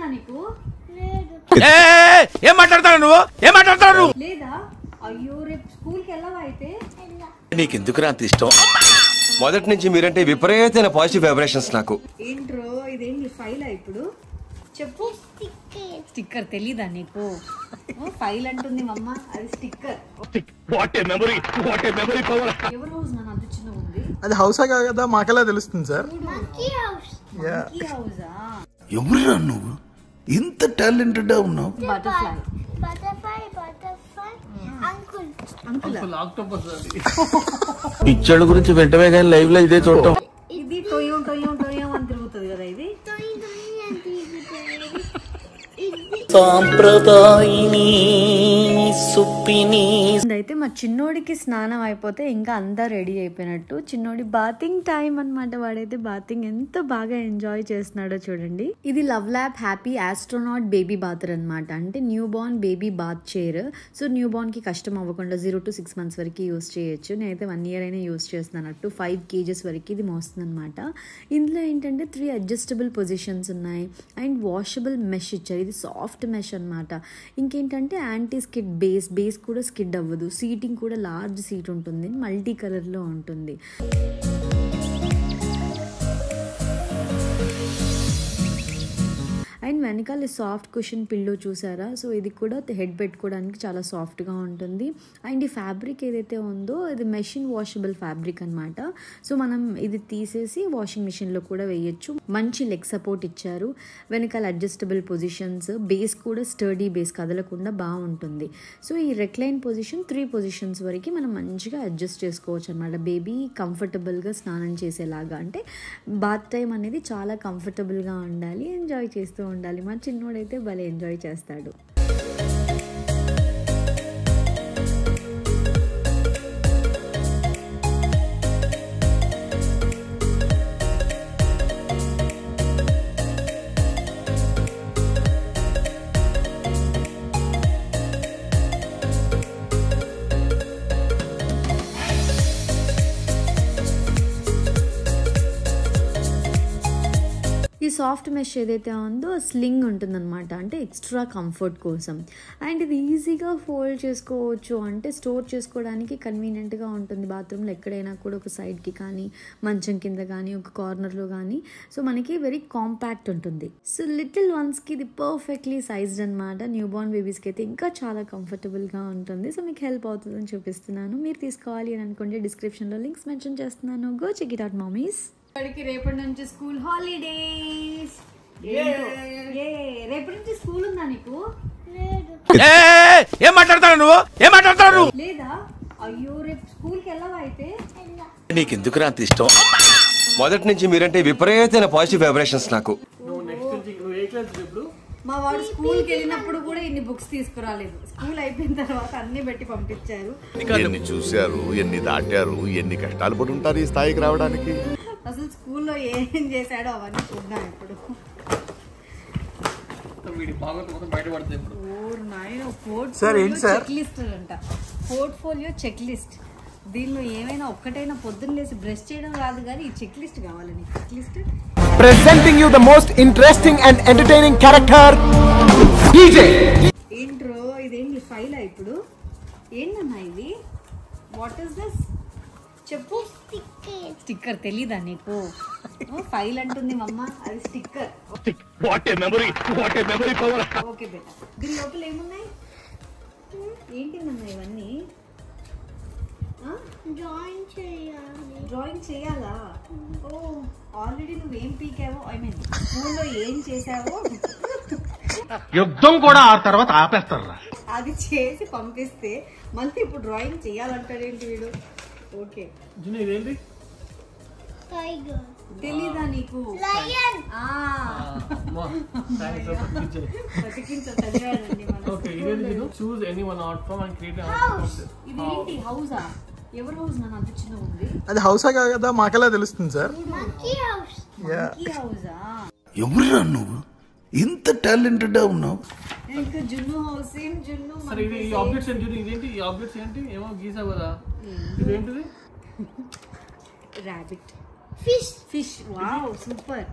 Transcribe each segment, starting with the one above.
ఉందా నీకు? ఏం మాట్లాడతావు నువ్వు? లేదా? అయ్యో రేపు స్కూల్ కి వెళ్ళవా అయితే? నీకెందుకురా అంత ఇష్టం? మొదటి నుంచి మీరంటే విపరీతమైన పాజిటివ్ వైబ్రేషన్స్ నాకు. ఏంట్రో ఇదేంటి ఫైల్ ఇప్పుడు? చెప్పు. స్టిక్కర్ తెలీదా నీకు? ఫైల్ అంటుంది మమ్మ, అది స్టిక్కర్. ఎవరు హౌస్ నన్ను అంత చిన్న ఉంది? అది హౌసా కదా మాకెలా తెలుస్తుంది సార్? ఎవరురా నువ్వు ఇంత టాలెంటెడ్ ఉన్నావు? బటర్ఫ్లై పిచ్చోళ్ళ గురించి వెంటనే కానీ లైవ్ లో ఇదే చూడటం. ఇది టొయ్యం టొయ్యం టొయ్యం అని తిరుగుతుంది కదా ఇది. అయితే మా చిన్నోడికి స్నానం అయిపోతే ఇంకా అంతా రెడీ అయిపోయినట్టు. చిన్నోడి బాతింగ్ టైం అన్నమాట. వాడైతే బాతింగ్ ఎంత బాగా ఎంజాయ్ చేస్తున్నాడో చూడండి. ఇది love lab happy astronaut baby bather అనమాట. అంటే new born baby bath chair. So new born కి కష్టం అవ్వకుండా 0 to 6 months వరకు యూస్ చేయొచ్చు. నేనైతే 1 year అయినా యూస్ చేస్తున్నట్టు. 5 kgs వరకు ఇది మోస్తుంది అనమాట. ఇందులో ఏంటంటే 3 adjustable పొజిషన్స్ ఉన్నాయి అండ్ వాషబుల్ మెష్ ఇచ్చారు. ఇది సాఫ్ట్ మెష్ అనమాట. ఇంకేంటంటే యాంటీ స్కిడ్ బేస్ కూడా స్కిడ్ అవ్వదు. సీటింగ్ కూడా లార్జ్ సీట్ ఉంటుంది, మల్టీ కలర్లో ఉంటుంది. అండ్ వెనకాల సాఫ్ట్ కుషన్ పిల్లో చూసారా? సో ఇది కూడా హెడ్ పెట్టుకోవడానికి చాలా సాఫ్ట్గా ఉంటుంది. అండ్ ఈ ఫ్యాబ్రిక్ ఏదైతే ఉందో ఇది మెషిన్ వాషబుల్ ఫ్యాబ్రిక్ అనమాట. సో మనం ఇది తీసేసి వాషింగ్ మిషన్లో కూడా వేయచ్చు. మంచి లెగ్ సపోర్ట్ ఇచ్చారు. వెనకాల అడ్జస్టబుల్ పొజిషన్స్, బేస్ కూడా స్టర్డీ బేస్, కదలకుండా బాగుంటుంది. సో ఈ రెక్లైన్ పొజిషన్ 3 పొజిషన్స్ వరకు మనం మంచిగా అడ్జస్ట్ చేసుకోవచ్చు అనమాట. బేబీ కంఫర్టబుల్గా స్నానం చేసేలాగా. అంటే బాత్ టైం అనేది చాలా కంఫర్టబుల్గా ఉండాలి, ఎంజాయ్ చేస్తూ ఉండాలి. మా చిన్నోడైతే భలే ఎంజాయ్ చేస్తాడు. ఈ సాఫ్ట్ మెష్ ఏదైతే ఉందో స్లింగ్ ఉంటుందన్నమాట. అంటే ఎక్స్ట్రా కంఫర్ట్ కోసం. అండ్ ఇది ఈజీగా ఫోల్డ్ చేసుకోవచ్చు. అంటే స్టోర్ చేసుకోవడానికి కన్వీనియంట్గా ఉంటుంది. బాత్రూంలో ఎక్కడైనా కూడా ఒక సైడ్కి కానీ, మంచం కింద కానీ, ఒక కార్నర్లో కానీ. సో మనకి వెరీ కాంపాక్ట్ ఉంటుంది. సో లిటిల్ వన్స్కి ఇది పర్ఫెక్ట్లీ సైజ్డ్ అనమాట. న్యూ బోర్న్ బేబీస్కి అయితే ఇంకా చాలా కంఫర్టబుల్గా ఉంటుంది. సో మీకు హెల్ప్ అవుతుందని చూపిస్తున్నాను. మీరు తీసుకోవాలి అని అనుకుంటే డిస్క్రిప్షన్లో లింక్స్ మెన్షన్ చేస్తున్నాను. Go check it out mommies. రేపటి నుంచి స్కూల్ హాలిడేస్. రేపటి నుంచి స్కూల్ ఉందా నీకు? ఏం మాట్లాడతావు నువ్వు? లేదా? అయ్యో రేపు స్కూల్ కి వెళ్ళవా అయితే? నీకెందుకురా అంత ఇష్టం? మొదటి నుంచి మీరంటే విపరీతమైన పాజిటివ్ వైబ్రేషన్స్ నాకు. మా వాడు స్కూల్ కి వెళ్ళినప్పుడు కూడా ఇన్ని బుక్స్ తీసుకురాలేదు. స్కూల్ అయిపోయిన తర్వాత అన్ని పెట్టి పంపించారు. ఎన్ని చూశారు, ఎన్ని దాటారు, ఎన్ని కష్టాలు పడి ఉంటారు ఈ స్థాయికి రావడానికి. అసలు స్కూల్లో ఏం చేశాడో అవన్నీ చూద్దాం ఇప్పుడు. చెక్ లిస్ట్ అంట. Portfolio check list. దీనిలో ఏమైనా ఒక్కటైనా పొద్దున్న లేసి బ్రష్ చేయడం రాదు కానీ ఈ చెక్ లిస్ట్ కావాలి. నీకు check list. Presenting you the most interesting and entertaining character, DJ. ఏంట్రో ఇదేంటి ఫైల్ ఇప్పుడు? ఏంటన్నా ఇది? What is this? చెప్పు. స్టిక్కర్ తెలీదా నీకు? ఫైల్ అంటుంది మమ్మ, అది స్టిక్కర్. ఓకే బేటా. దీని లోపల ఏమున్నాయి? ఏంటిదన్నా ఇవన్నీ? డ్రాయింగ్ చేయాలా? ఓ ఆల్రెడీ నువ్వేం పీకావో, ఐ మీన్ స్కూల్లో ఏం చేసావో యుద్ధం కూడా ఆ తర్వాత ఆపేస్తారా? అది చేసి పంపిస్తే మళ్ళీ ఇప్పుడు డ్రాయింగ్ చేయాలంటాడేంటి వీడు? ఓకే ఇదేంటి? తెలీదా నీకు? ఇదేంటి హౌసా? ఎవరు హౌస్ నన్ను అంత చిన్న ఉంది? అది హౌసా కదా మాకెలా తెలుస్తుంది సార్? హౌసా? ఎవరురా నువ్వు ఇంత టాలెంటెడ్ ఉన్నావు? ఇంకా జున్ను హౌస్. ఏం జున్ను? ర్యాబిట్. ఫిష్. Wow super.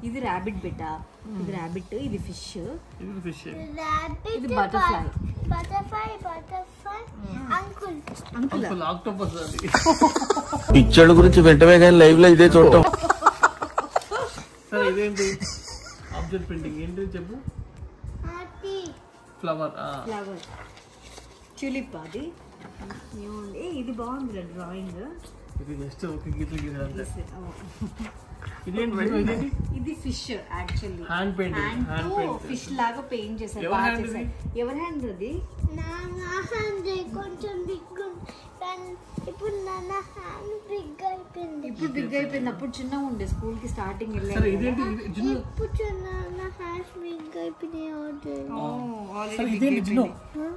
ఇది ర్యాబిట్ బెట్ట. ఇది ర్యాబిట్, ఇది ఫిష్, ఇది బటర్ఫ్లై. అంకుల్ ఆక్టోపస్ అది. పిచ్చోళ్ళ గురించి వెంటనే కానీ లైవ్ లో ఇదే చూడటం. సరే ఇదేంటి ఆబ్జెక్ట్ ప్రింటింగ్ ఏంటి చెప్పు. ఫ్లవర్. ట్యూలిప్ అది. ఇది బాగుంది డ్రాయింగ్. ఇది జస్ట్ ఒక గీతలు గీత. ఇదేంటి ఇది fish actually. Hand painting. Fish లాగా పెయింట్ చేశారు. ఎవరి హ్యాండ్ అది? ఇప్పుడు బిగ్ అయిపోయింది. అప్పుడు చిన్నగా ఉండే స్కూల్ కి స్టార్టింగ్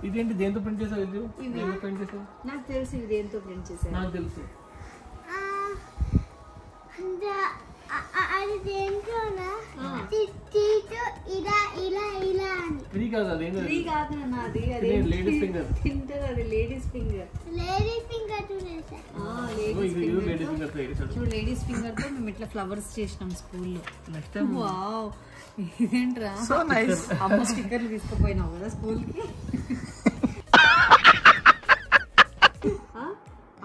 ఇదేంటి దేంతో ప్రింట్ చేసావు? నాకు తెలుసు ఇది దేంతో ప్రింట్ చేశారు. నాకు తెలుసు. అది దేంట్లోనా ఇలా ఇలా ఇలా అని. ఫ్రీ కాదు అది. ఫ్రీ కాదు నాది. అది లేడీస్ ఫింగర్ తింటారు. అది లేడీస్ ఫింగర్. లేడీస్ ఫింగర్ చూడు లేడీస్ ఫింగర్ తో మేము ఇట్లా ఫ్లవర్స్ చేసినాం స్కూల్లో. వావ్ ఇదేంట్రా సో నైస్. అమ్మ స్టిక్కర్లు తీసుకుపోయినావు కదా స్కూల్ కి.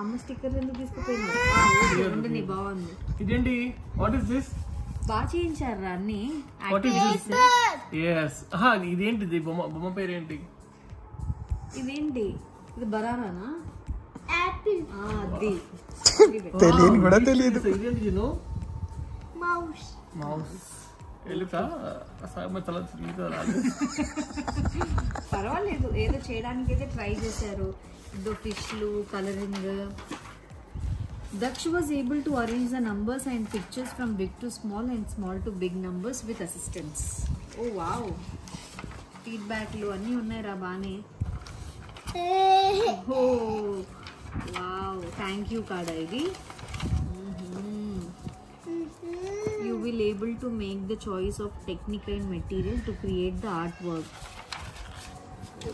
అమ్మ స్టిక్కర్ ఎందుకు తీసుకుపోయినావు? బాగుంది. ఇదేంటి? What is this? బాగా చేయించారా అన్ని. ఇదేంటిది? బొమ్మ పేరు ఏంటి? ఇదేంటి? ఇది బనానా. యాపిల్. అది తెలియదు కూడా తెలియదు. ఇదేంటి? మౌస్. పర్వాలేదు ఏదో చేయడానికి అయితే ట్రై చేశారు. ఇదో ఫిష్లు colouring. Daksh was able to arrange the numbers and pictures from big to small and small to big numbers with assistance. Oh wow. Feedback lo anni unnai ra baane. Oh wow. Thank you kada idi. You will able to make the choice of technique and material to create the artwork.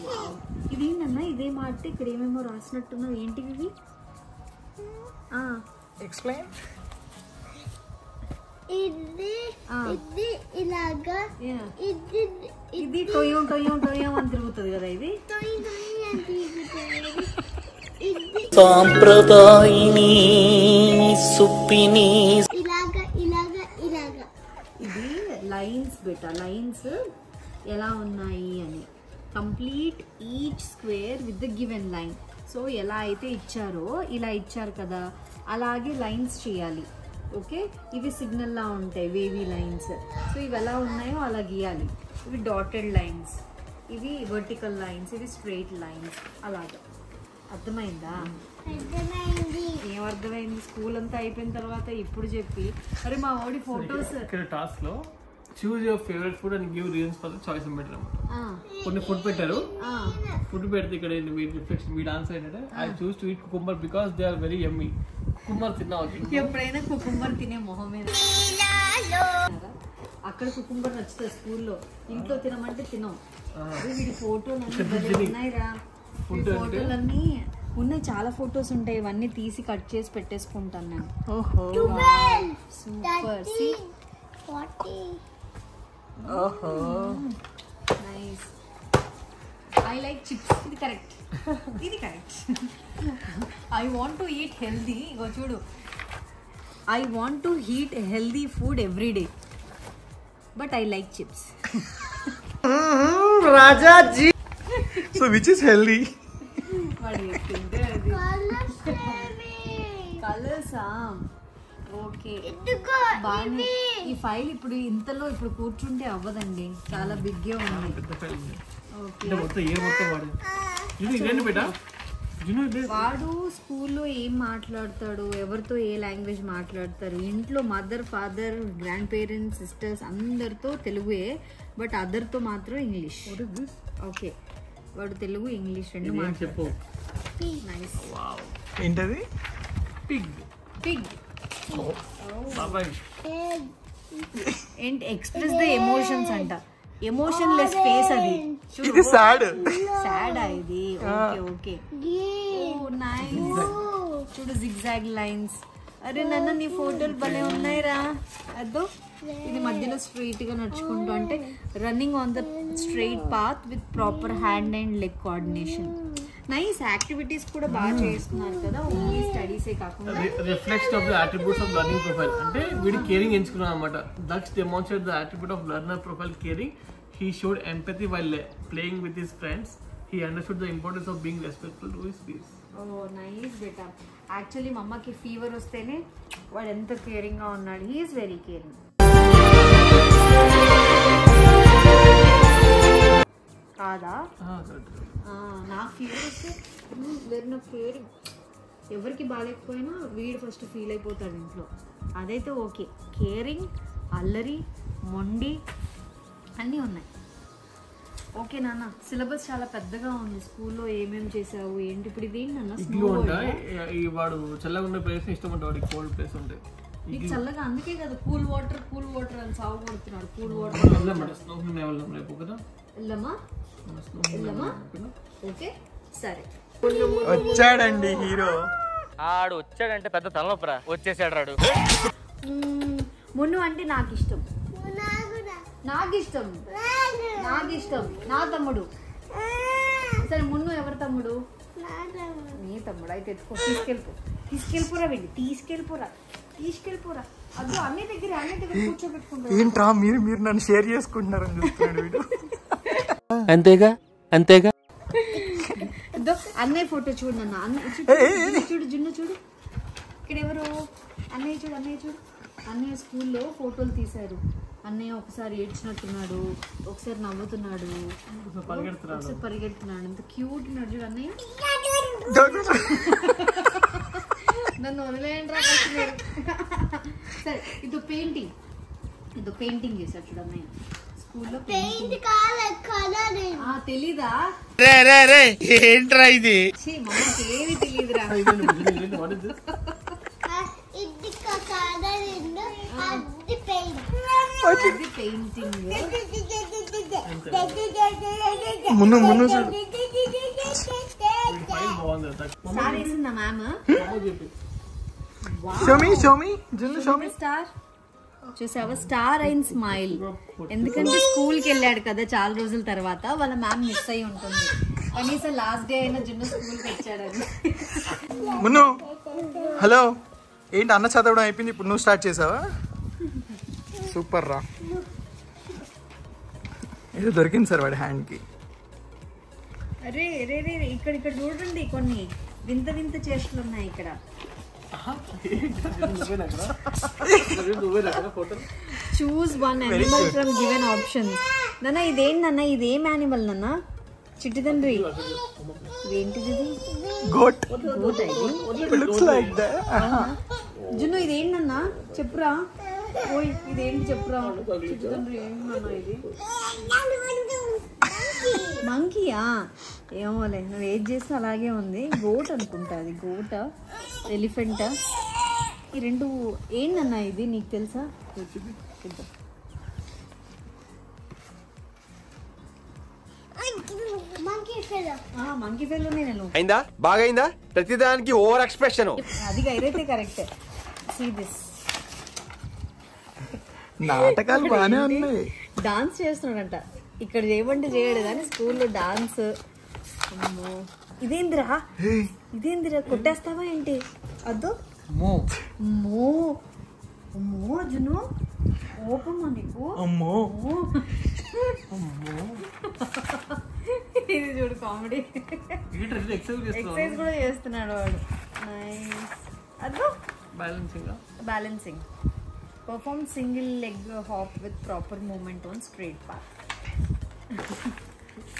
Wow. ఇదేంటన్నా ఇదే మాట ఇక్కడ ఏమేమో రాసినట్టున్నావు. ఏంటివి ఇవి? Explain. ఇది ఇలాగా. ఇది టొయ్యం టొయ్యం టొయ్యం అని తిరుగుతుంది కదా. ఇది సాంప్రదాయిని సుప్పిని. ఇలాగా ఇలాగా ఇలాగా. ఇది లైన్స్ బెటా. లైన్స్ ఎలా ఉన్నాయి అని. Complete each square with the given line. So ఎలా అయితే ఇచ్చారో ఇలా ఇచ్చారు కదా అలాగే లైన్స్ చేయాలి. ఓకే ఇవి సిగ్నల్లా ఉంటాయి వేవీ లైన్స్. సో ఇవి ఎలా ఉన్నాయో అలా గీయాలి. ఇవి డాటెడ్ లైన్స్, ఇవి వర్టికల్ లైన్స్, ఇవి స్ట్రైట్ లైన్స్. అలాగా అర్థమైందా? ఏమర్థమైంది? స్కూల్ అంతా అయిపోయిన తర్వాత ఇప్పుడు చెప్పి అరే మా వాడి ఫొటోస్. ఇక్కడ టాస్క్ లో choose your favourite food and give reasons for the choice అని పెట్టారు అన్నమాట. కొన్ని ఫుడ్ పెట్టారు. ఫుడ్ పెడితే ఇక్కడ వీడి ఆన్సర్ ఏంటంటే I choose to eat cucumber because they are very yummy. Cucumber తిన్నావు ఎప్పుడైనా? కుకుంబర్ తినే మొహమే. అక్కడ కుకుంబర్ నచ్చుతుంది స్కూల్లో. ఇంట్లో తినమంటే తినం. వీడి ఫోటోలు ఉన్నాయిరా. ఫోటోలన్నీ ఉన్నాయి. చాలా ఫొటోస్ ఉంటాయి. ఇవన్నీ తీసి కట్ చేసి పెట్టేసుకుంటాను నేను. Super. Nice. I like chips. ఇది కరెక్ట్. ఇది correct. I want to eat healthy. ఇగో చూడు. I want to eat healthy food every day but I like chips. Rajaji. So which is healthy? కలర్సా? ఓకే బాగా. ఈ ఫైల్ ఇప్పుడు ఇంతలో ఇప్పుడు కూర్చుంటే అవ్వదండి. చాలా బిగ్గా ఉంది. వాడు స్కూల్లో ఏం మాట్లాడతాడు, ఎవరితో ఏ లాంగ్వేజ్ మాట్లాడతారు, ఇంట్లో mother father grand parents sisters అందరితో తెలుగే బట్ అదర్తో మాత్రం ఇంగ్లీష్. ఓకే వాడు తెలుగు ఇంగ్లీష్ రెండు మాట్లాడతాడు. నైస్. ఏంటది? Pig. Pig and express the emotions అంట. ఎమోషన్లెస్ ఫేస్ అది. ఇది సాడ్. సాడా ఇది? Okay okay. నైస్. చూడు జిగ్జాగ్ లైన్స్. అరే నన్ను నీ ఫోటోలు భలే ఉన్నాయిరా. అదో ఇది మధ్యలో స్ట్రైట్ గా నడుచుకుంటూ అంటే running on the straight path with proper hand and leg coordination. Nice activities కూడా బాగా చేస్తున్నారు కదా, ఓన్లీ స్టడీసే కాకుండా. Reflection of the attributes of learning profile అంటే వీడి కేరింగ్ ఎంచుకున్నాడు అనమాట. That's demonstrate the attribute of learner profile caring. He showed empathy while playing with his friends. He understood the importance of being respectful to his peers. Oh, nice beta. Actually, మమ్మకి fever వస్తేనే వాడు ఎంత caring గా ఉన్నాడు. He is very caring. కాదా? నాకు fever వస్తే నా కేరింగ్. ఎవరికి బాగాలేకపోయినా వీడు ఫస్ట్ ఫీల్ అయిపోతాడు ఇంట్లో. అదైతే ఓకే. కేరింగ్, అల్లరి, మొండి అన్నీ ఉన్నాయి. ఓకే నాన్న, సిలబస్ చాలా పెద్దగా ఉంది. స్కూల్లో ఏమేమి చేసావు ఏంటి? ఇప్పుడు ఇది ఏంటి వాడు చల్లగా ఉండే ప్లేస్ ఇష్టం అంటే వాడికి కోల్డ్ ప్లేస్ ఉంటాయి. నీకు చల్లగా అందుకే కదా కూల్ వాటర్ అని సాగు కొడుతున్నాడు. కూల్ వాటర్ వెళ్ళమ్మా వెళ్ళమ్మా. ఓకే సరే. వచ్చాడండి హీరో. ఆడు వచ్చాడంటే పెద్ద తలనొప్పరా. వచ్చేసాడు రాడు. మున్ను అంటే నాకు ఇష్టం. నా తమ్ముడు. సరే మున్ను ఎవరి తమ్ముడు? నీ తమ్ముడు. అయితే ఎత్తుకో, తీసుకెళ్ళిపోరా వెళ్ళి తీసుకెళ్ళిపోరా. అదో అన్ని దగ్గర కూర్చోబెట్టుకుంటా. ఏంట్రా మీరు నన్ను షేర్ చేసుకుంటున్నారని చూస్తున్నాడు వీడు. అంతేగా అన్నయ్య ఫోటో చూడు నాన్న. చూడు జున్ను చూడు. ఇక్కడ ఎవరు? అన్నయ్య చూడు. అన్నయ్య స్కూల్లో ఫోటోలు తీశారు. అన్నయ్య ఒకసారి ఏడ్చినట్టున్నాడు, ఒకసారి నవ్వుతున్నాడు, ఒకసారి పరిగెడుతున్నాడు. ఎంత క్యూట్ ఉన్నాడు చూడు అన్నయ్య. నన్ను వదిలేయండి రా. సరే ఇదో పెయింటింగ్ చేశాడు చూడు అన్నయ్య స్కూల్లో. తెలీదా? ఏంట్రా ఇది? మమ్మకి ఏమి తెలీదురా. మున్ను స్టార్ చూసావా? Star and smile. ఎందుకంటే స్కూల్ కి వెళ్ళాడు కదా చాలా రోజుల తర్వాత, వాళ్ళ మ్యామ్ మిస్ అయి ఉంటుంది. కనీసం లాస్ట్ డే అయినా జున్ను స్కూల్ కి వచ్చాడని. మున్ను హలో. ఏంటి అన్న చదవడం అయిపోయింది, ఇప్పుడు నువ్వు స్టార్ట్ చేసావా? సూపర్ రా. ఏదో దొరికింది సార్ వాడి హ్యాండ్కి. అరే రే రే ఇక్కడ చూడండి, కొన్ని వింత చేష్టలు ఉన్నాయి ఇక్కడ. Choose one animal from given options. నాన్న ఇదేంటన్నా? ఇదేం యానిమల్ నాన్న? చిట్టి తండ్రి ఇదేంటిది? గోట్. జున్ను ఇదేంటన్నా చెప్పురా. ఓయ్ ఇదేంటి చెప్పురా. చిట్టి తండ్రి ఏంటన్నా ఇది? మంకీయా? ఏమోలే, నువ్వు ఏది చేస్తే అలాగే ఉంది. గోట్ అనుకుంటా. అది గోటా ఎలిఫెంటా? ఈ రెండు ఏంటన్నా ఇది నీకు తెలుసా? మంకీ ఫెలో నేను. అయిందా? బాగా అయిందా? ప్రతిదానికి ఓవర్ ఎక్స్ప్రెషన్. అది అయితే కరెక్ట్. See this. నాటకాలు బాగానే ఉన్నాయి. డాన్స్ చేస్తున్నాడంట. ఇక్కడ చేయమంటే చేయడు కానీ స్కూల్లో డాన్స్. అమ్మో ఇదేందిరా కొట్టేస్తావా ఏంటి? అద్దు అమ్మో జును కోపమా నీకు? అమ్మో ఇది చూడు కామెడీ. ఎక్సర్సైజ్ కూడా చేస్తున్నాడు వాడు. నైస్. అద్దు balancing. Perform single leg hop with proper movement on straight path.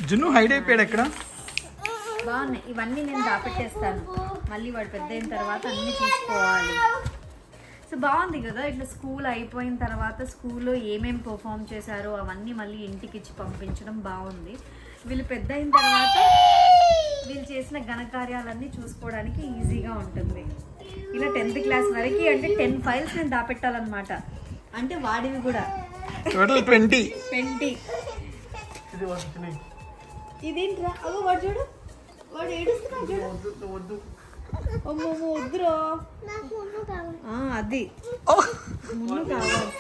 జున్ను హైడ్ అయిపోయాడు ఎక్కడ? బాగున్నాయి ఇవన్నీ. నేను దాపెట్టేస్తాను, మళ్ళీ వాడు పెద్ద అయిన తర్వాత అన్ని చూసుకోవాలి. సో బాగుంది కదా. ఇట్లా స్కూల్ అయిపోయిన తర్వాత స్కూల్లో ఏమేమి పర్ఫామ్ చేశారో అవన్నీ మళ్ళీ ఇంటికి ఇచ్చి పంపించడం బాగుంది. వీళ్ళు పెద్ద అయిన తర్వాత వీళ్ళు చేసిన ఘనకార్యాలన్నీ చూసుకోవడానికి ఈజీగా ఉంటుంది. ఇలా 10th క్లాస్ వరకు అంటే 10 ఫైల్స్ నేను దాపెట్టాలన్నమాట. అంటే వాడివి కూడా 20. ఇదేంట్రా? అగో వాడు చూడు, వాడు ఏడుస్తున్నాడు చూడు. అమ్మమ్మ వద్దురో. నాకు మున్ను కావాలి. అది మున్ను కావాలి.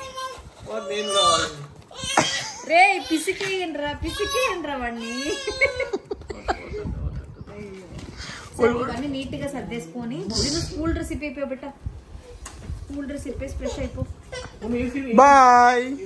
నేను కావాలి. రే పిసికేయండిరా వాడిని. ఇవన్నీ నీట్ గా సర్దేసుకొని స్కూల్ డ్రెస్ ఇప్పి బెట్ట. స్కూల్ డ్రెస్ ఇప్పేసి ఫ్రెష్ అయిపో. బాయ్.